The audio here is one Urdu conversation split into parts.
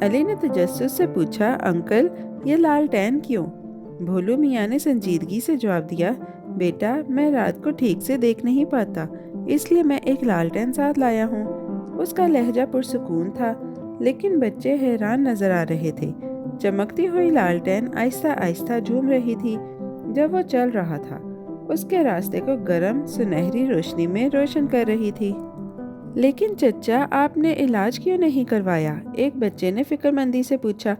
علی نے تجسس سے پوچھا، انکل یہ لالٹین کیوں؟ بھولو میاں نے سنجیدگی سے جواب دیا، بیٹا میں رات کو ٹھیک سے دیکھ نہیں پاتا، اس لیے میں ایک لالٹین ساتھ لایا ہوں۔ اس کا لہجہ پرسکون تھا، لیکن بچے حیران نظر آ رہے تھے۔ چمکتی ہوئی لالٹین آہستہ آہستہ جھوم رہی تھی جب وہ چل رہا تھا، اس کے راستے کو گرم سنہری روشنی میں روشن کر رہی تھی۔ لیکن چچا آپ نے علاج کیوں نہیں کروایا؟ ایک بچے نے فکر مندی سے پوچھا۔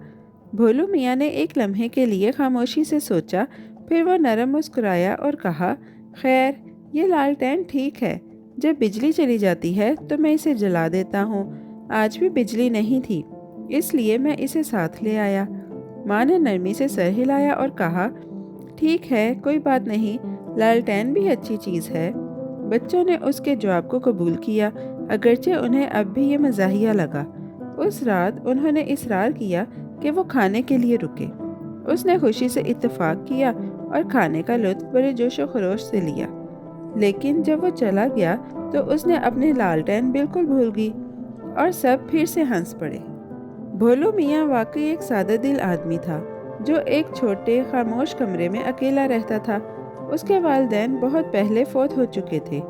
بھولو میاں نے ایک لمحے کے لیے خاموشی سے سوچا، پھر وہ نرم مسکرایا اور کہا، خیر یہ لالٹین ٹھیک ہے، جب بجلی چلی جاتی ہے تو میں اسے جلا دیتا ہوں، آج بھی بجلی نہیں تھی اس لیے میں اسے ساتھ لے آیا۔ ماں نے نرمی سے سر ہلایا اور کہا، ٹھیک ہے کوئی بات نہیں، لالٹین بھی اچھی چیز ہے۔ بچوں نے اس کے جواب کو قبول کیا، اگرچہ انہیں اب بھی یہ مزاحیہ لگا۔ اس رات انہوں نے اصرار کیا کہ وہ کھانے کے لیے رکے۔ اس نے خوشی سے اتفاق کیا اور کھانے کا لطف بڑے جوش و خروش سے لیا، لیکن جب وہ چلا گیا تو اس نے اپنی لالٹین بالکل بھول گئی اور سب پھر سے ہنس پڑے۔ بھولو میاں واقعی ایک سادہ دل آدمی تھا، جو ایک چھوٹے خاموش کمرے میں اکیلا رہتا تھا۔ اس کے والدین بہت پہلے فوت ہو چکے تھے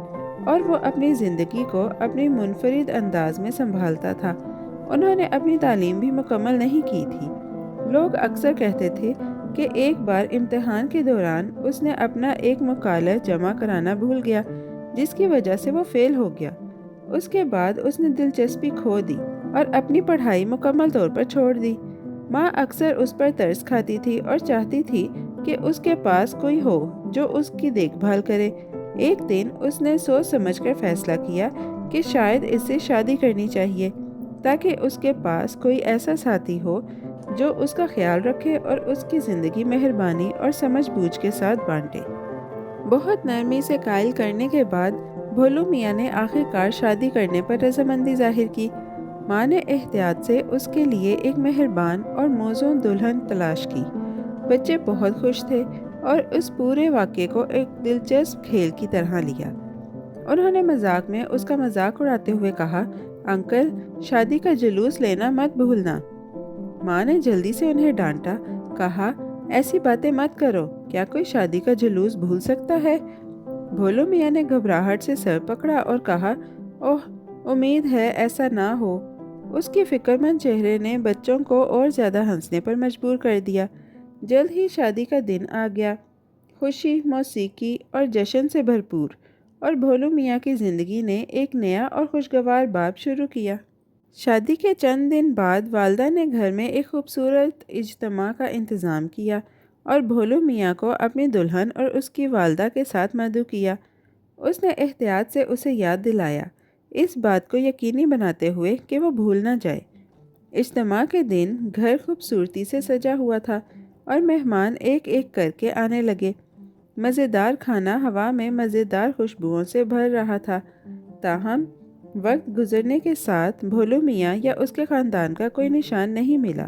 اور وہ اپنی زندگی کو اپنی منفرد انداز میں سنبھالتا تھا۔ انہوں نے اپنی تعلیم بھی مکمل نہیں کی تھی۔ لوگ اکثر کہتے تھے کہ ایک بار امتحان کے دوران اس نے اپنا ایک مقالہ جمع کرانا بھول گیا، جس کی وجہ سے وہ فیل ہو گیا۔ اس کے بعد اس نے دلچسپی کھو دی اور اپنی پڑھائی مکمل طور پر چھوڑ دی۔ ماں اکثر اس پر ترس کھاتی تھی اور چاہتی تھی کہ اس کے پاس کوئی ہو جو اس کی دیکھ بھال کرے۔ ایک دن اس نے سوچ سمجھ کر فیصلہ کیا کہ شاید اس سے شادی کرنی چاہیے، تاکہ اس کے پاس کوئی ایسا ساتھی ہو جو اس کا خیال رکھے اور اس کی زندگی مہربانی اور سمجھ بوجھ کے ساتھ بانٹے۔ بہت نرمی سے قائل کرنے کے بعد بھولو میاں نے آخر کار شادی کرنے پر رضامندی ظاہر کی۔ ماں نے احتیاط سے اس کے لیے ایک مہربان اور موزوں دلہن تلاش کی۔ بچے بہت خوش تھے اور اس پورے واقعے کو ایک دلچسپ کھیل کی طرح لیا۔ انہوں نے مذاق میں اس کا مذاق اڑاتے ہوئے کہا، انکل شادی کا جلوس لینا مت بھولنا۔ ماں نے جلدی سے انہیں ڈانٹا، کہا، ایسی باتیں مت کرو، کیا کوئی شادی کا جلوس بھول سکتا ہے؟ بھولو میاں نے گھبراہٹ سے سر پکڑا اور کہا، اوہ امید ہے ایسا نہ ہو۔ اس کے فکر مند چہرے نے بچوں کو اور زیادہ ہنسنے پر مجبور کر دیا۔ جلد ہی شادی کا دن آ گیا، خوشی، موسیقی اور جشن سے بھرپور، اور بھولو میاں کی زندگی نے ایک نیا اور خوشگوار باب شروع کیا۔ شادی کے چند دن بعد والدہ نے گھر میں ایک خوبصورت اجتماع کا انتظام کیا اور بھولو میاں کو اپنی دلہن اور اس کی والدہ کے ساتھ مدعو کیا۔ اس نے احتیاط سے اسے یاد دلایا، اس بات کو یقینی بناتے ہوئے کہ وہ بھول نہ جائے۔ اجتماع کے دن گھر خوبصورتی سے سجا ہوا تھا اور مہمان ایک ایک کر کے آنے لگے۔ مزیدار کھانا ہوا میں مزیدار خوشبوؤں سے بھر رہا تھا۔ تاہم وقت گزرنے کے ساتھ بھولو میاں یا اس کے خاندان کا کوئی نشان نہیں ملا۔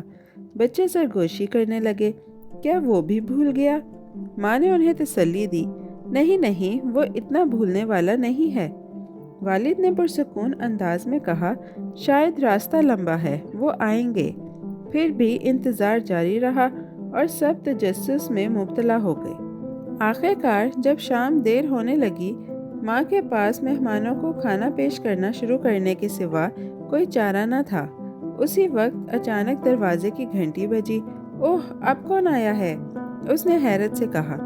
بچے سرگوشی کرنے لگے، کیا وہ بھی بھول گیا؟ ماں نے انہیں تسلی دی، نہیں نہیں، وہ اتنا بھولنے والا نہیں ہے۔ والد نے پرسکون انداز میں کہا، شاید راستہ لمبا ہے، وہ آئیں گے۔ پھر بھی انتظار جاری رہا اور سب تجسس میں مبتلا ہو گئے۔ آخر کار جب شام دیر ہونے لگی، ماں کے پاس مہمانوں کو کھانا پیش کرنا شروع کرنے کے سوا کوئی چارہ نہ تھا۔ اسی وقت اچانک دروازے کی گھنٹی بجی۔ اوہ اب کون آیا ہے؟ اس نے حیرت سے کہا۔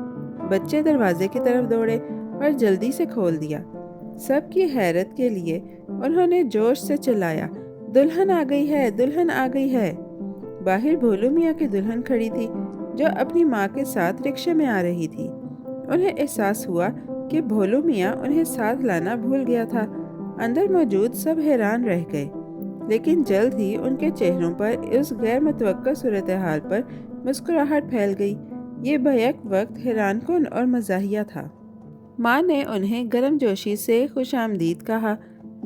بچے دروازے کی طرف دوڑے اور جلدی سے کھول دیا۔ سب کی حیرت کے لیے انہوں نے جوش سے چلایا، دلہن آ گئی ہے، دلہن آ گئی ہے۔ باہر بھولو میاں کی دلہن کھڑی تھی، جو اپنی ماں کے ساتھ رکشے میں آ رہی تھی۔ انہیں احساس ہوا کہ بھولو میاں انہیں ساتھ لانا بھول گیا تھا۔ اندر موجود سب حیران رہ گئے، لیکن جلد ہی ان کے چہروں پر اس غیر متوقع صورتحال پر مسکراہٹ پھیل گئی۔ یہ بیک وقت حیران کن اور مزاحیہ تھا۔ ماں نے انہیں گرم جوشی سے خوش آمدید کہا،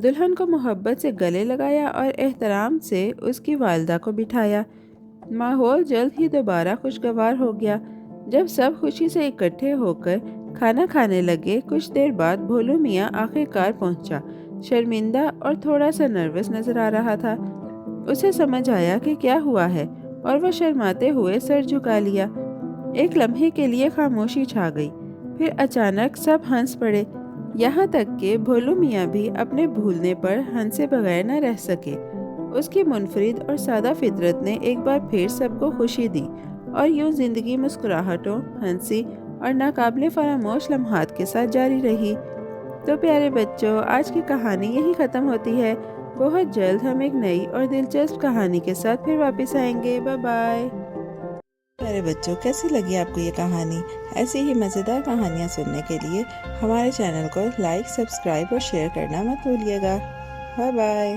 دلہن کو محبت سے گلے لگایا اور احترام سے اس کی والدہ کو بٹھایا۔ ماحول جلد ہی دوبارہ خوشگوار ہو گیا۔ جب سب خوشی سے اکٹھے ہو کر کھانا کھانے لگے، کچھ دیر بعد بھولو میاں آخر کار پہنچا۔ شرمندہ اور تھوڑا سا نروس نظر آ رہا تھا۔ اسے سمجھ آیا کہ کیا ہوا ہے اور وہ شرماتے ہوئے سر جھکا لیا۔ ایک لمحے کے لیے خاموشی چھا گئی، پھر اچانک سب ہنس پڑے، یہاں تک کہ بھولو میاں بھی اپنے بھولنے پر ہنسے بغیر نہ رہ سکے۔ اس کی منفرد اور سادہ فطرت نے ایک بار پھر سب کو خوشی دی اور یوں زندگی مسکراہٹوں، ہنسی اور ناقابل فراموش لمحات کے ساتھ جاری رہی۔ تو پیارے بچوں، آج کی کہانی یہی ختم ہوتی ہے۔ بہت جلد ہم ایک نئی اور دلچسپ کہانی کے ساتھ پھر واپس آئیں گے۔ Bye bye. پیارے بچوں، کیسی لگی آپ کو یہ کہانی؟ ایسی ہی مزیدار کہانیاں سننے کے لیے ہمارے چینل کو لائک، سبسکرائب اور شیئر کرنا مت بھولیے گا۔ Bye bye.